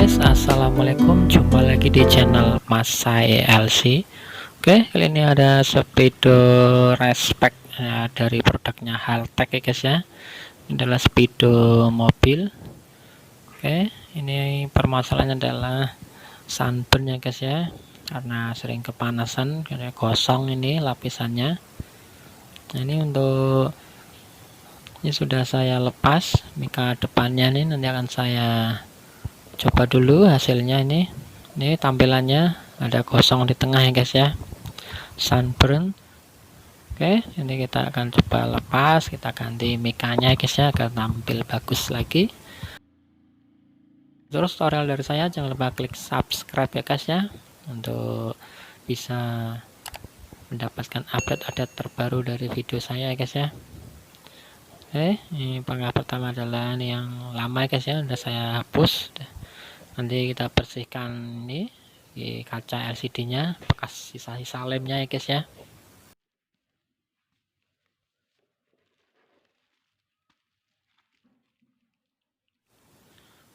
guys, assalamualaikum, jumpa lagi di channel Mas Sai LC. Oke, kali ini ada speedo respect dari produknya Haltech ya guys ya. Ini adalah speedo mobil. Oke, ini permasalahannya adalah sunburn ya guys ya, karena sering kepanasan, karena gosong ini lapisannya. Nah, ini sudah saya lepas mika depannya, nih nanti akan saya coba dulu hasilnya. Ini tampilannya ada gosong di tengah ya guys ya, sunburn. Oke, ini kita akan coba lepas, kita ganti mikanya guys ya agar tampil bagus lagi. Terus tutorial dari saya, jangan lupa klik subscribe ya guys ya, untuk bisa mendapatkan update terbaru dari video saya ya guys ya. Oke, ini pangkal pertama adalah ini yang lama ya guys ya, udah saya hapus. Nanti kita bersihkan ini di kaca LCD-nya, bekas sisa-sisa lemnya ya guys ya.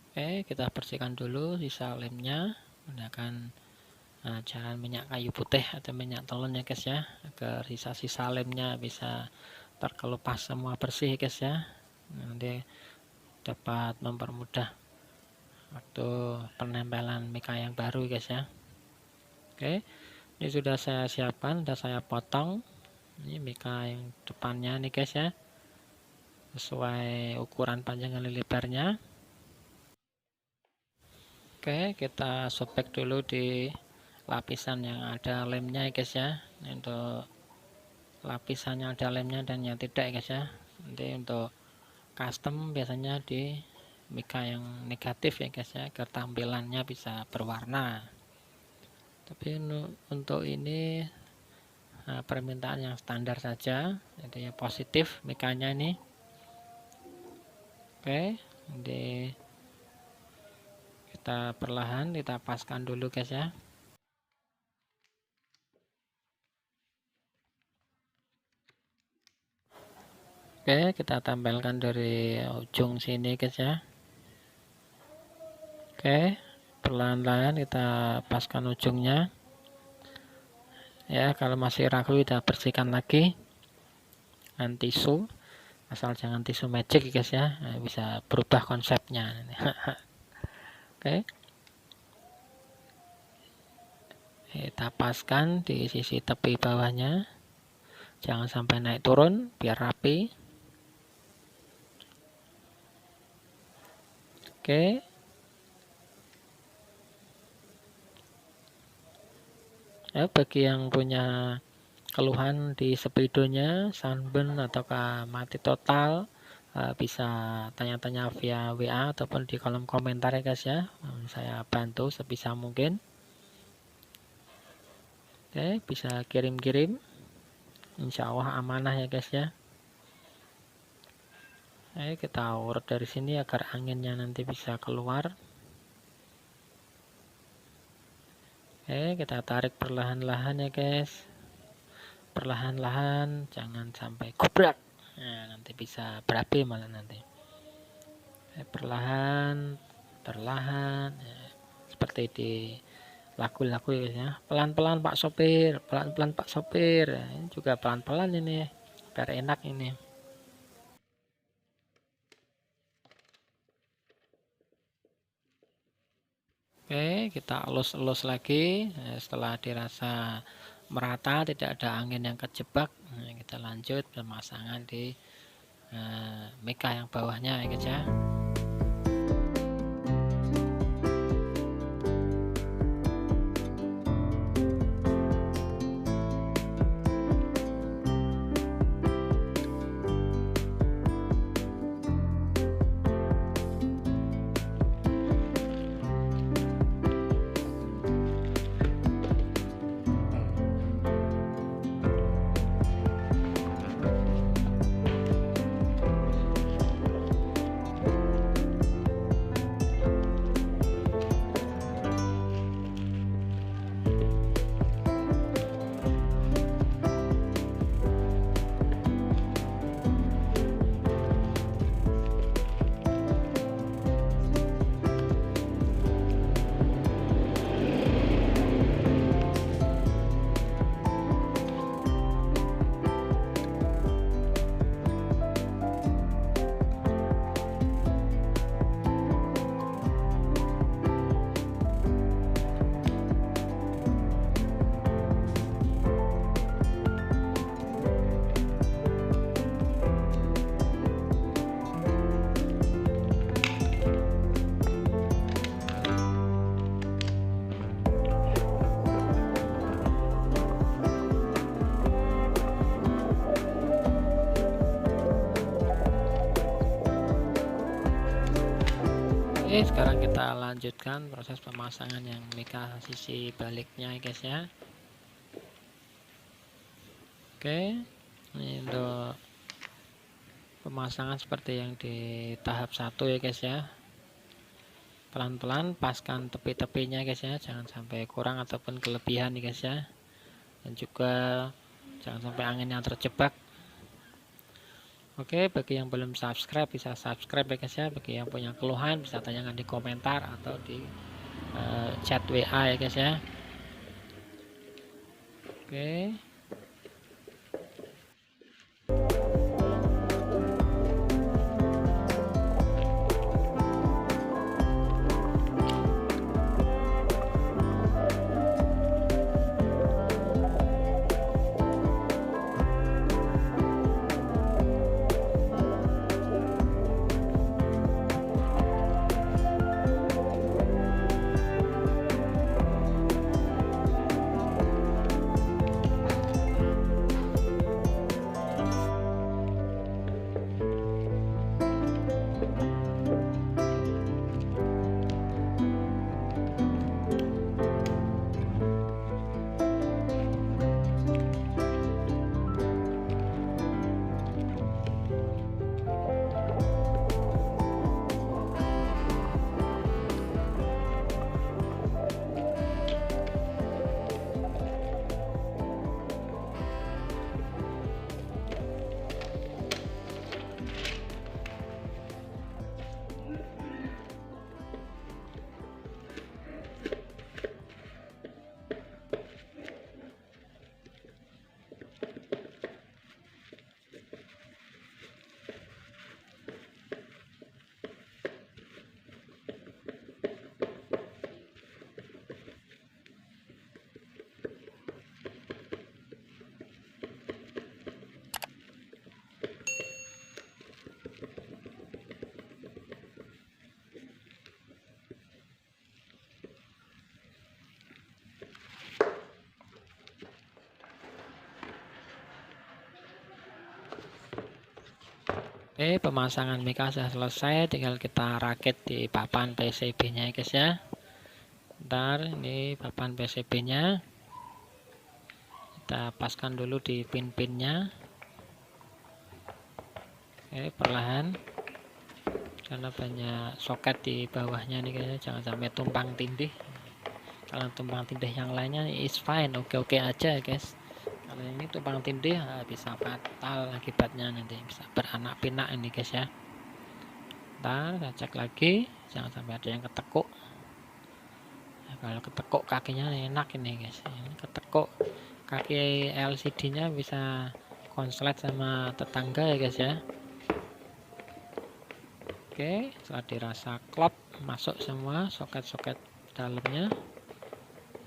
Oke, kita bersihkan dulu sisa lemnya menggunakan cairan minyak kayu putih atau minyak telon ya guys ya, agar sisa-sisa lemnya bisa terkelupas semua bersih ya guys ya. Nanti dapat mempermudah waktu penempelan mika yang baru guys ya. Oke, ini sudah saya siapkan, sudah saya potong ini mika yang depannya nih guys ya, sesuai ukuran panjang dan lebarnya. Oke, kita sobek dulu di lapisan yang ada lemnya ya guys ya. Ini untuk lapisan yang ada lemnya dan yang tidak ya guys ya. Nanti untuk custom biasanya di mika yang negatif ya guys ya, agar tampilannya bisa berwarna. Tapi untuk ini permintaan yang standar saja, jadi yang positif mikanya ini. Oke, jadi kita perlahan kita paskan dulu guys ya. Oke, kita tampilkan dari ujung sini guys ya. Oke, perlahan-lahan kita paskan ujungnya ya. Kalau masih ragu kita bersihkan lagi dengan tisu, asal jangan tisu magic guys ya, bisa berubah konsepnya. Oke, kita paskan di sisi tepi bawahnya, jangan sampai naik turun biar rapi. Oke, ya, bagi yang punya keluhan di speedonya sunburn ataukah mati total, bisa tanya-tanya via WA ataupun di kolom komentar ya guys ya. Saya bantu sebisa mungkin. Oke, bisa kirim-kirim, insya Allah amanah ya guys ya. Kita urut dari sini agar anginnya nanti bisa keluar. Kita tarik perlahan-lahan ya guys, perlahan-lahan, jangan sampai gubrak. Nah, nanti bisa berapi malah nanti. Perlahan ya, seperti di lagu-lagu ya, pelan-pelan Pak Sopir, pelan-pelan Pak Sopir. Ini juga pelan-pelan ini biar enak ini. Oke, kita elus-elus lagi. Setelah dirasa merata, tidak ada angin yang kejebak, kita lanjut pemasangan di mika yang bawahnya ya guys ya. Oke, sekarang kita lanjutkan proses pemasangan yang mika sisi baliknya ya guys ya. Oke, ini untuk pemasangan seperti yang di tahap 1 ya guys ya. Pelan-pelan paskan tepi-tepinya guys ya, jangan sampai kurang ataupun kelebihan nih guys ya. Dan juga jangan sampai anginnya terjebak. Oke, bagi yang belum subscribe bisa subscribe ya guys ya. Bagi yang punya keluhan bisa tanyakan di komentar atau di chat WA ya guys ya. Oke. Oke, pemasangan mika sudah selesai, tinggal kita rakit di papan PCB-nya ya guys ya. Ntar ini papan PCB-nya kita paskan dulu di pin-pinnya. Oke, perlahan karena banyak soket di bawahnya nih guys, jangan sampai tumpang tindih. Kalau tumpang tindih yang lainnya is fine, oke-oke aja ya guys. Kalau ini tumpang tindih bisa fatal akibatnya, nanti bisa beranak pinak ini guys ya. Ntar saya cek lagi, jangan sampai ada yang ketekuk. Nah, kalau ketekuk kakinya enak ini guys, ini ketekuk kaki LCD nya bisa konslet sama tetangga ya guys ya. Oke, setelah dirasa klop masuk semua soket-soket dalamnya.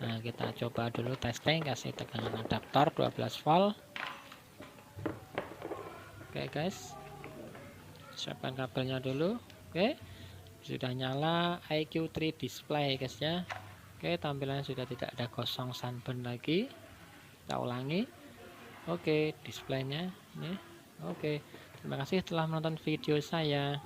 Nah, kita coba dulu testing, kasih tegangan adaptor 12 volt. Oke guys, siapkan kabelnya dulu. Oke, sudah nyala IQ3 display guys ya. Oke, tampilannya sudah tidak ada gosong sunburn lagi. Kita ulangi. Oke, displaynya ini. Oke, terima kasih telah menonton video saya.